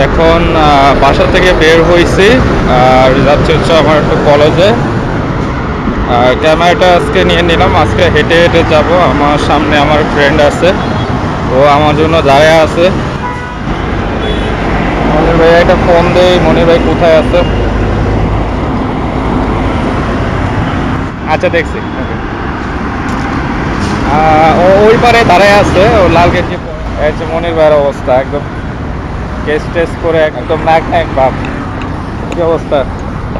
এখন বাসা থেকে বের হয়েছি আর যাচ্ছি হচ্ছে আমার একটু কলেজে। আর ক্যামেরাটা আজকে নিয়ে নিলাম, আজকে হেঁটে হেঁটে যাব। আমার সামনে আমার ফ্রেন্ড আছে, ও আমার জন্য দাঁড়িয়ে আছে। মনির ভাই একটা ফোন দেই, মনির ভাই কোথায় আছে? আচ্ছা দেখছি। ও ওই পারে দাঁড়ায় আছে, ও লাল গেঞ্জি পরে। এই হচ্ছে মনির ভাইয়ের অবস্থা, একদম কেস টেস করে একদম নাক নাক ভাব। কি অবস্থা?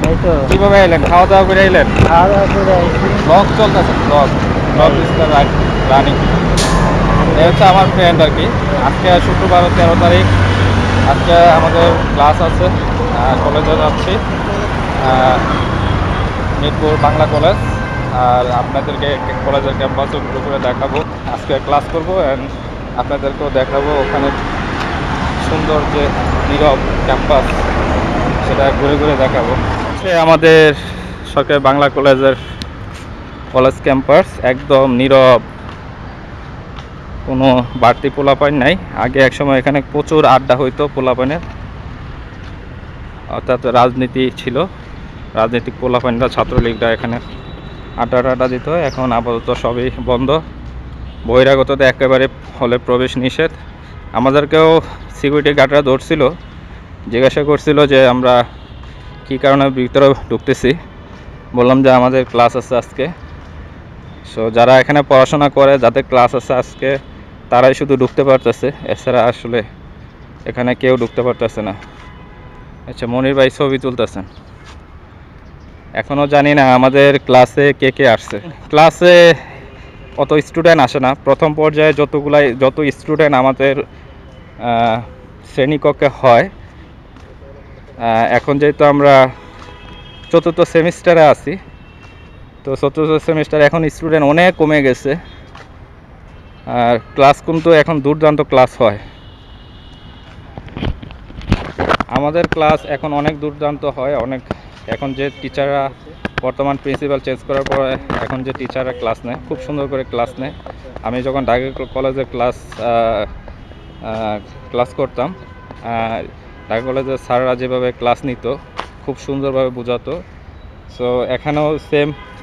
এই তো কিভাবে আইলেন? খাওয়া দাওয়া করে আইলেন? খাওয়া দাওয়া করে আইছি। ব্লগ চলতেছে, ব্লগ ব্লগ রানিং। এই হচ্ছে আমার ফ্রেন্ড আর কি। আজকে শুক্রবার 13 তারিখ, আজকে আমাদের ক্লাস আছে, কলেজে যাচ্ছি, মিরপুর বাংলা কলেজ। আর আপনাদেরকে কলেজের ক্যাম্পাসে ঘুরে ঘুরে দেখাবো। আজকে ক্লাস করবো অ্যান্ড আপনাদেরকেও দেখাবো ওখানে সুন্দর যে নীরব ক্যাম্পাস, সেটা ঘুরে ঘুরে দেখাবো। সে আমাদের সরকারি বাংলা কলেজের কলেজ ক্যাম্পাস, একদম নীরব, কোনো বাড়তি পোলাপাইন নাই। আগে একসময় এখানে প্রচুর আড্ডা হইতো পোলাপাইনের, অর্থাৎ রাজনীতি ছিল, রাজনৈতিক পোলাপাইনরা, ছাত্রলীগরা এখানে আড্ডা টাড্ডা দিত। এখন আপাতত সবই বন্ধ, বহিরাগতদের একেবারে হলে প্রবেশ নিষেধ। আমাদেরকেও সিকিউরিটি গার্ডরা ধরছিল, জিজ্ঞাসা করছিল যে আমরা কী কারণে ভিতরে ঢুকতেছি। বললাম যে আমাদের ক্লাস আছে আজকে। সো যারা এখানে পড়াশোনা করে, যাদের ক্লাস আছে আজকে, তারাই শুধু ঢুকতে পারতেছে, এছাড়া আসলে এখানে কেউ ঢুকতে পারতেছে না। আচ্ছা, মনির ভাই ছবি তুলতেছেন। এখনও জানি না আমাদের ক্লাসে কে কে আসছে। ক্লাসে অত স্টুডেন্ট আসে না। প্রথম পর্যায়ে যত স্টুডেন্ট আমাদের শ্রেণীকক্ষে হয়, এখন যেহেতু আমরা চতুর্থ সেমিস্টারে আছি, তো চতুর্থ সেমিস্টার এখন স্টুডেন্ট অনেক কমে গেছে। আর ক্লাস কিন্তু এখন দুর্দান্ত ক্লাস হয়, আমাদের ক্লাস এখন অনেক দুর্দান্ত হয়। অনেক এখন যে টিচাররা, বর্তমান প্রিন্সিপাল চেঞ্জ করার পরে এখন যে টিচাররা ক্লাস নেয়, খুব সুন্দর করে ক্লাস নেয়। আমি যখন ঢাকা কলেজে ক্লাস করতাম, ঢাকা কলেজের স্যাররা যেভাবে ক্লাস নিত, খুব সুন্দরভাবে বোঝাতো। সো এখানেও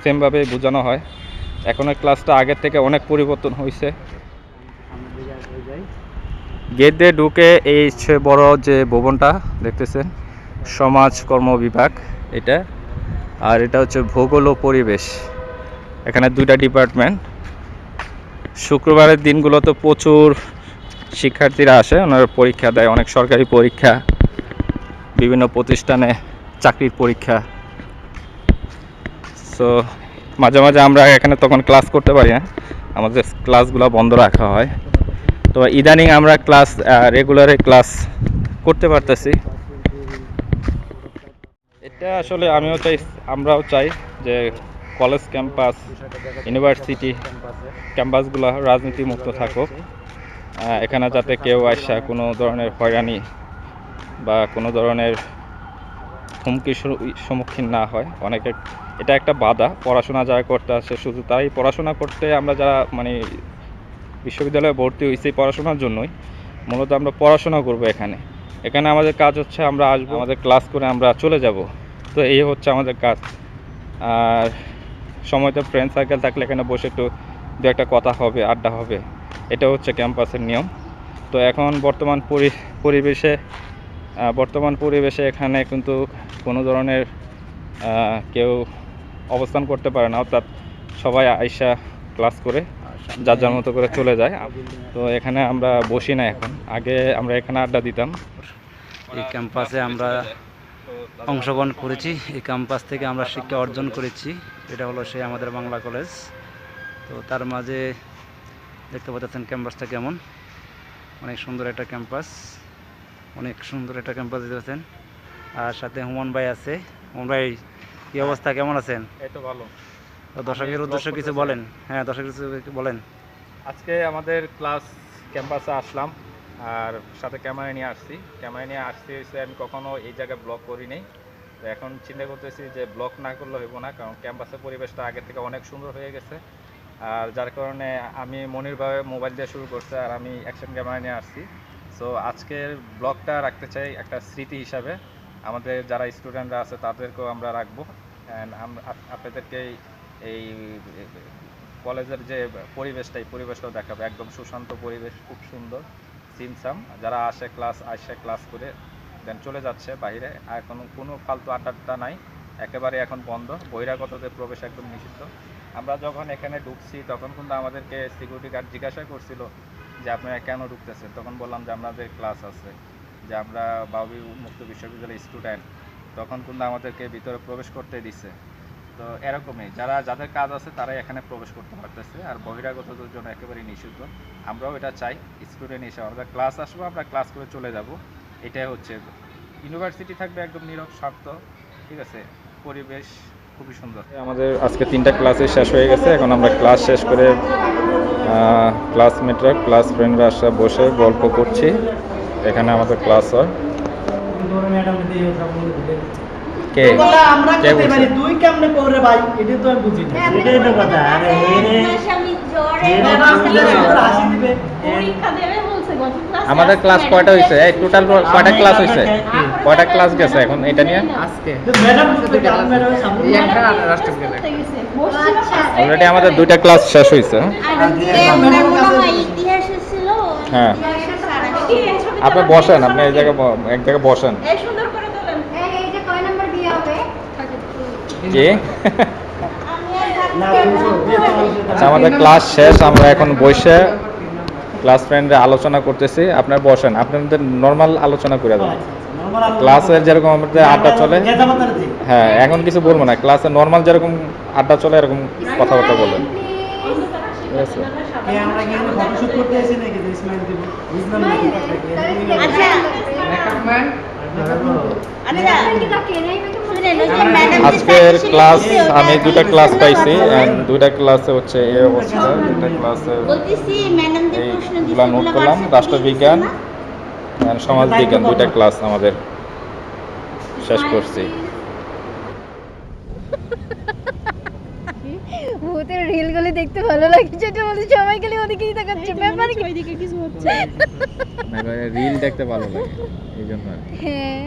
সেমভাবে বোঝানো হয়। এখনের ক্লাসটা আগের থেকে অনেক পরিবর্তন হয়েছে। গেট দিয়ে ঢুকে এই বড় যে ভবনটা দেখতেছেন, সমাজ কর্ম বিভাগ এটা। আর এটা হচ্ছে ভূগোল ও পরিবেশ। এখানে দুইটা ডিপার্টমেন্ট। শুক্রবারের দিনগুলোতে প্রচুর শিক্ষার্থীরা আসে, ওনারা পরীক্ষা দেয়, অনেক সরকারি পরীক্ষা, বিভিন্ন প্রতিষ্ঠানে চাকরির পরীক্ষা। সো মাঝে মাঝে আমরা এখানে তখন ক্লাস করতে পারি না, আমাদের ক্লাসগুলো বন্ধ রাখা হয়। তো ইদানিং আমরা রেগুলারে ক্লাস করতে পারতেছি। এটা আসলে আমরাও চাই যে কলেজ ক্যাম্পাস, ইউনিভার্সিটি ক্যাম্পাসগুলো রাজনীতি মুক্ত থাকুক। এখানে যাতে কেউ আসা কোনো ধরনের হয়রানি বা কোনো ধরনের হুমকির সম্মুখীন না হয়। অনেকে এটা একটা বাধা, পড়াশোনা যারা করতে আসে শুধু তাই পড়াশোনা করতে, আমরা যারা মানে বিশ্ববিদ্যালয়ে ভর্তি হয়েছি পড়াশোনার জন্যই, মূলত আমরা পড়াশোনা করব এখানে। এখানে আমাদের কাজ হচ্ছে আমরা আসবো, আমাদের ক্লাস করে আমরা চলে যাব। তো এই হচ্ছে আমাদের কাজ। আর সময়তে ফ্রেন্ড সার্কেল থাকলে এখানে বসে একটু দু একটা কথা হবে, আড্ডা হবে, এটা হচ্ছে ক্যাম্পাসের নিয়ম। তো এখন বর্তমান পরিবেশে এখানে কিন্তু কোনো ধরনের কেউ অবস্থান করতে পারে না, অর্থাৎ সবাই আইসা ক্লাস করে যার যার মতো করে চলে যায়। তো এখানে আমরা বসি না এখন, আগে আমরা এখানে আড্ডা দিতাম। এই ক্যাম্পাসে আমরা অংশগ্রহণ করেছি, এই ক্যাম্পাস থেকে আমরা শিক্ষা অর্জন করেছি। এটা হলো সেই আমাদের বাংলা কলেজ। তো তার মাঝে দেখতে পাচ্ছেন ক্যাম্পাসটা কেমন, অনেক সুন্দর একটা ক্যাম্পাস, অনেক সুন্দর একটা ক্যাম্পাস দিতেছেন। আর সাথে হুমন ভাই আছে। হুমন ভাই, কি অবস্থা, কেমন আছেন? এই তো ভালো। তো দর্শকের উদ্দেশ্যে কিছু বলেন। হ্যাঁ, দর্শকের কিছু বলেন। আজকে আমাদের ক্লাস ক্যাম্পাসে আসলাম, আর সাথে ক্যামেরা নিয়ে আসছি হচ্ছে আমি কখনো এই জায়গায় ব্লগ করিনি। তো এখন চিন্তা করতেছি যে ব্লগ না করলে হইব না, কারণ ক্যাম্পাসের পরিবেশটা আগের থেকে অনেক সুন্দর হয়ে গেছে। আর যার কারণে আমি মনিরভাবে মোবাইল দিয়ে শুরু করছে, আর আমি অ্যাকশন ক্যামেরা নিয়ে আসছি। সো আজকের ব্লগটা রাখতে চাই একটা স্মৃতি হিসাবে, আমাদের যারা স্টুডেন্টরা আছে তাদেরকেও আমরা রাখবো, অ্যান্ড আপনাদেরকে এই কলেজের যে পরিবেশটাও দেখাবো। একদম সুশান্ত পরিবেশ, খুব সুন্দর, সিমসাম। যারা আসে ক্লাস করে দেন চলে যাচ্ছে বাইরে, আর কোনো ফালতু আড্ডা নাই, একেবারে এখন বন্ধ। বহিরাগতদের প্রবেশ একদম নিষিদ্ধ। আমরা যখন এখানে ঢুকছি তখন কিন্তু আমাদেরকে সিকিউরিটি গার্ড জিজ্ঞাসা করছিল যে আপনারা কেন ঢুকতেছেন, তখন বললাম যে আমাদের ক্লাস আছে, যে আমরা বাউবি উন্মুক্ত বিশ্ববিদ্যালয়ের স্টুডেন্ট। তখন কিন্তু আমাদেরকে ভিতরে প্রবেশ করতে দিছে। তো এরকমই যাদের কাজ আছে তারাই এখানে প্রবেশ করতে পারতেছে, আর বহিরাগতদের জন্য একেবারেই নিষিদ্ধ। আমরাও এটা চাই, স্টুডেন্ট হিসেবে আমরা ক্লাস আসবো, আমরা ক্লাস করে চলে যাব, এটাই হচ্ছে। ইউনিভার্সিটি থাকবে একদম নীরব শান্ত, ঠিক আছে, পরিবেশ খুবই সুন্দর। আমাদের আজকে 3টা ক্লাসে শেষ হয়ে গেছে, এখন আমরা ক্লাস শেষ করে ক্লাসমেটরা ক্লাস ফ্রেন্ডরা আসা বসে গল্প করছি। এখানে আমাদের ক্লাস হয়। কে আমরা কে করতে বলছে? পারি, তুই কেমনে করে ভাই, এটা তো আমি বুঝি না। এটাই তো কথা। আরে হাসি দিবে। আমাদের ক্লাস কয়টা হয়েছে? টোটাল কয়টা ক্লাস হয়েছে? কয়টা ক্লাস গেছে এখন এটা নিয়ে? ম্যাডাম বুঝতে পারে, ম্যাডামের সামনে অলরেডি আমাদের 2টা ক্লাস শেষ হয়েছে। হ্যাঁ, আপনি বসেন, আপনি এক জায়গায় বসেন। কি? আচ্ছা, আমাদের ক্লাস শেষ, আমরা এখন বসে ক্লাস ফ্রেন্ডে আলোচনা করতেছি। আপনার বসেন, আপনাদের নর্মাল আলোচনা করে দেন। ক্লাসের যেরকম আমাদের আড্ডা চলে, হ্যাঁ এখন কিছু বলবো না, ক্লাসে নর্মাল যেরকম আড্ডা চলে এরকম কথাবার্তা বলবেন, ঠিক আছে? আমরা কি ফটোশুট করতে এসেছি নাকি যে স্মাইল দিব? বুঝলাম না কি কথা কি। আজকের ক্লাস আমি 2টা ক্লাস পাইছি, এন্ড 2টা ক্লাসে হচ্ছে এই অবস্থা। 2টা ক্লাসে এইগুলা নোট করলাম। রাষ্ট্রবিজ্ঞান আর সমাজবিজ্ঞান 2টা ক্লাস আমাদের শেষ করছি। ভূতের রিলগুলি দেখতে ভালো লাগছে, যেটা বলছে সবাই খালি ওদিকেই তাকাচ্ছে, ব্যাপার কি? ওইদিকে কিছু হচ্ছে। রিল দেখতে ভালো লাগে এই জন্য। হ্যাঁ।